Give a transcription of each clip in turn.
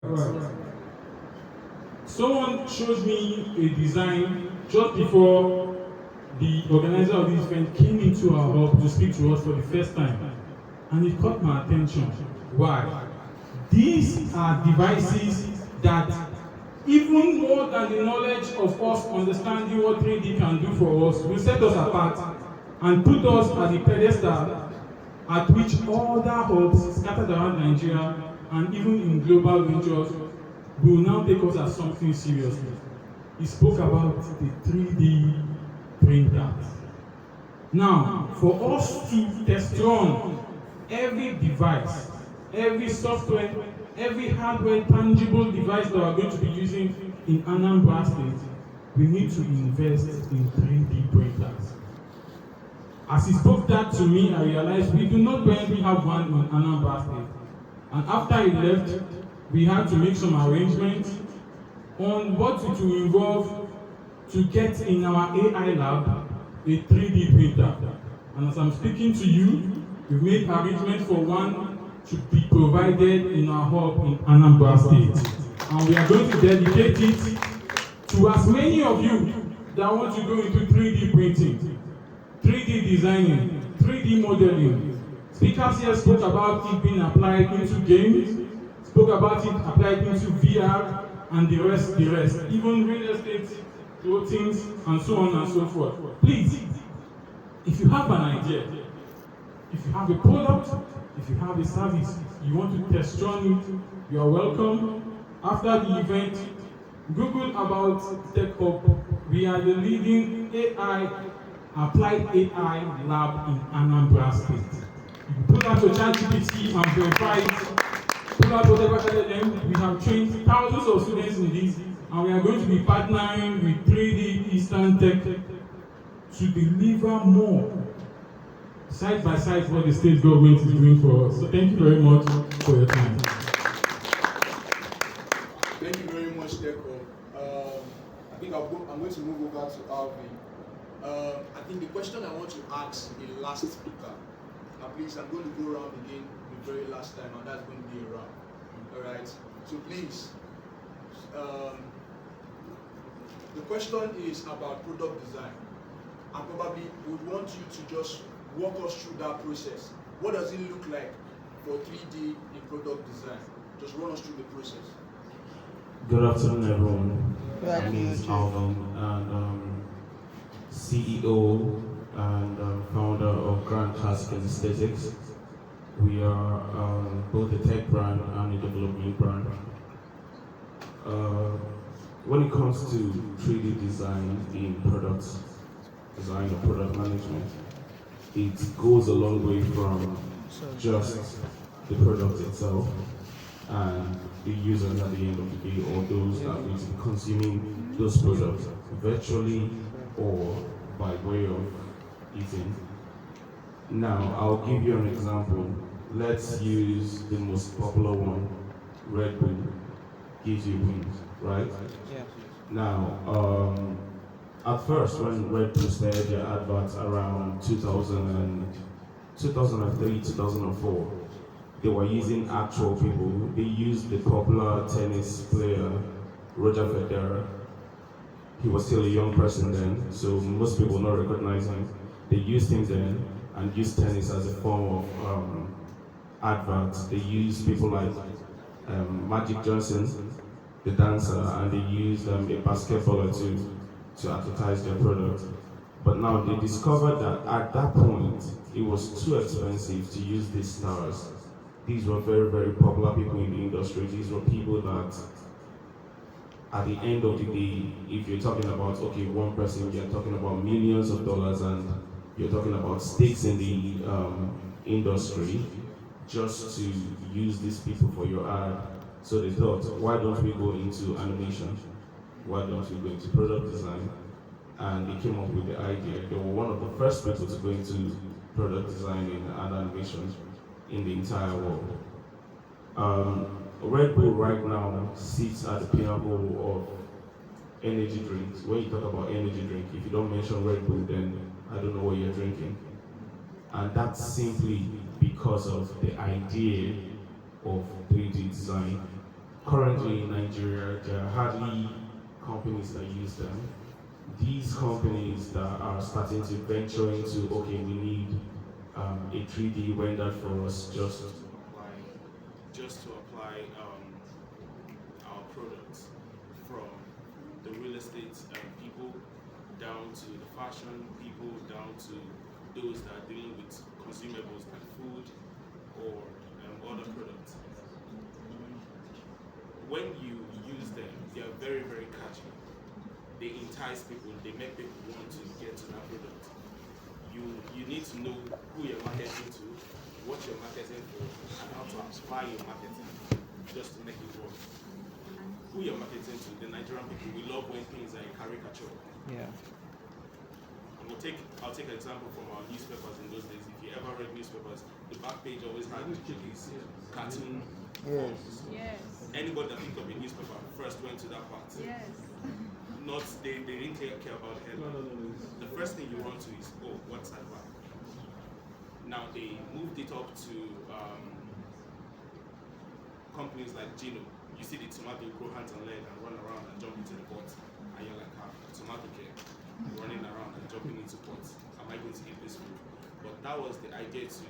Right. Someone showed me a design just before the organizer of this event came into our hub to speak to us for the first time, and it caught my attention. Why? These are devices that, even more than the knowledge of us understanding what 3D can do for us, will set us apart and put us at the pedestal at which other hubs scattered around Nigeria and even in global ventures will now take us as something seriously. He spoke about the 3D printers. Now, for us to test run every device, every software, every hardware tangible device that we're going to be using in Anambra State, we need to invest in 3D printers. As he spoke that to me, I realized we do not currently have one in Anambra State. And after he left, we had to make some arrangements on what it will involve to get in our AI lab a 3D printer. And as I'm speaking to you, we've made arrangements for one to be provided in our hub in Anambra State. And we are going to dedicate it to as many of you that want to go into 3D printing, 3D designing, 3D modeling. Speakers here spoke about it being applied into games, spoke about it applied into VR, and the rest. Even real estate, clothing, and so on and so forth. Please, if you have an idea, if you have a product, if you have a service, you want to test run it, you are welcome. After the event, Google about TechHub. We are the leading applied AI lab in Anambra State. You pull out your ChatGPT and verify it. Pull out whatever LLM. We have trained thousands of students in this, and we are going to be partnering with 3D Eastern Tech to deliver more side by side what the state government is doing for us. So thank you very much for your time. Thank you very much, Deco. I think I'm going to move over to Alvin. I think the question I want to ask the last speaker, and please, I'm going to go around again the very last time, and that's going to be a wrap. All right. So please, the question is about product design, and probably we want you to just walk us through that process. What does it look like for 3D in product design? Just run us through the process. Good afternoon, everyone. My name is Alvin, and CEO and founder of Grand Classic Aesthetics. We are both a tech brand and a development brand. When it comes to 3D design in products, design or product management, it goes a long way from just the product itself and the users at the end of the day, or those that will be consuming those products virtually or by way of eating. Now, I'll give you an example. Let's use the most popular one, Red Bull gives you wings, right? Yeah. Now, at first, when Red Bull started their adverts around 2003, 2004, they were using actual people. They used the popular tennis player, Roger Federer. He was still a young person then, so most people not recognize him. They used him then and used tennis as a form of advert. They used people like Magic Johnson, the dancer, and they used a basketballer to advertise their product. But now they discovered that at that point, it was too expensive to use these stars. These were very, very popular people in the industry. These were people that, at the end of the day, if you're talking about, okay, one person, you're talking about millions of dollars, and you're talking about stakes in the industry, just to use these people for your ad. So they thought, why don't we go into animation? Why don't we go into product design? And they came up with the idea. They were one of the first people to go into product design and animation in the entire world. Red Bull right now sits at the pinnacle of energy drinks. When you talk about energy drink, if you don't mention Red Bull, then I don't know what you're drinking. And that's simply because of the idea of 3D design. currently in Nigeria, there are hardly companies that use them. These companies that are starting to venture into, okay, we need a 3D rendered for us just to apply our products, from the real estate people down to the fashion people, down to those that are dealing with consumables like food or other products. When you use them, they are very, very catchy. They entice people, they make people want to get to that product. You need to know who you're marketing to, what you're marketing for, and how to apply your marketing just to make it work. Who you're marketing to, the Nigerian people, we love when things are a caricature. Yeah. And I'll take an example from our newspapers in those days. If you ever read newspapers, the back page always had these cartoon forms. Yes. Anybody that picked up a newspaper first went to that part. Yes. Not they didn't care about the headline. The first thing you run to is, oh, what's that back? Now they moved it up to companies like Gino. You see the tomato grow hands and legs and run around and jump into the pot, and you're like, tomato care, running around and jumping into pots. Am I going to eat this food? But that was the idea, to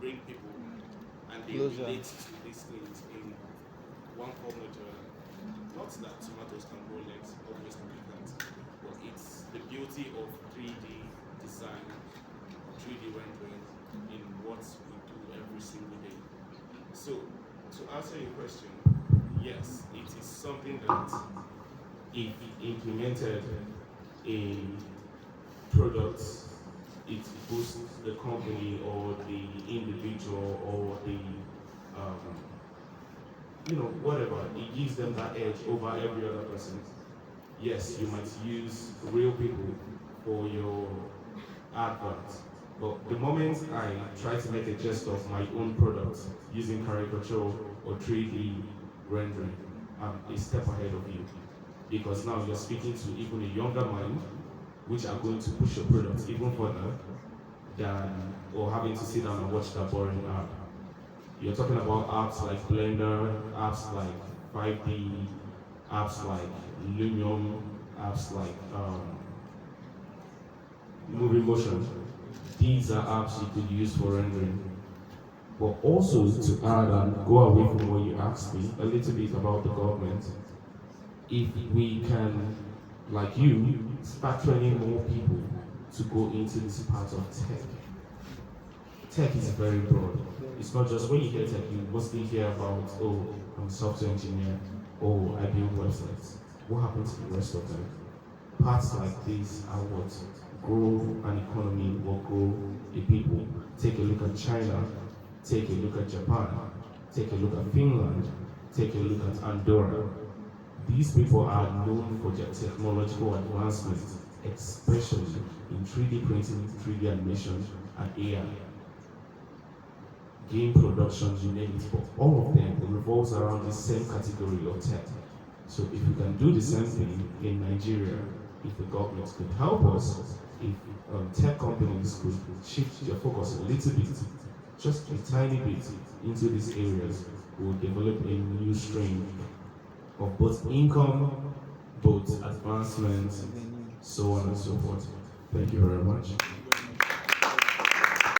bring people and they Closer. relate to these things in one form or the other. Not that tomatoes can grow legs, obviously they can't, but it's the beauty of 3D design, 3D rendering in what we do every single day. So, to answer your question, yes, it is something that if implemented in products, it boosts the company or the individual or the whatever. It gives them that edge over every other person. Yes, you might use real people for your advert, but the moment I try to make a jest of my own product using caricature or 3D rendering, I'm a step ahead of you, because now you're speaking to even a younger mind, which are going to push your products even further than or having to sit down and watch that boring app. You're talking about apps like Blender, apps like 5D, apps like Lumion, apps like Movie Motion. These are apps you could use for rendering. But also, to add and go away from what you asked me, a little bit about the government. If we can, like you, start training more people to go into this part of tech. Tech is very broad. It's not just when you hear tech, you mostly hear about, oh, I'm a software engineer, oh, I build websites. What happens to the rest of them? Parts like this are what grow an economy, what grow a people. Take a look at China, take a look at Japan, take a look at Finland, take a look at Andorra. These people are known for their technological advancements, especially in 3D printing, 3D animation, and AI. Game production, you name it, but all of them revolves around the same category of tech. So if we can do the same thing in Nigeria, if the government could help us, if tech companies could shift their focus a little bit, just a tiny bit, into these areas, we'll develop a new stream of both income, both advancement, so on and so forth. Thank you very much.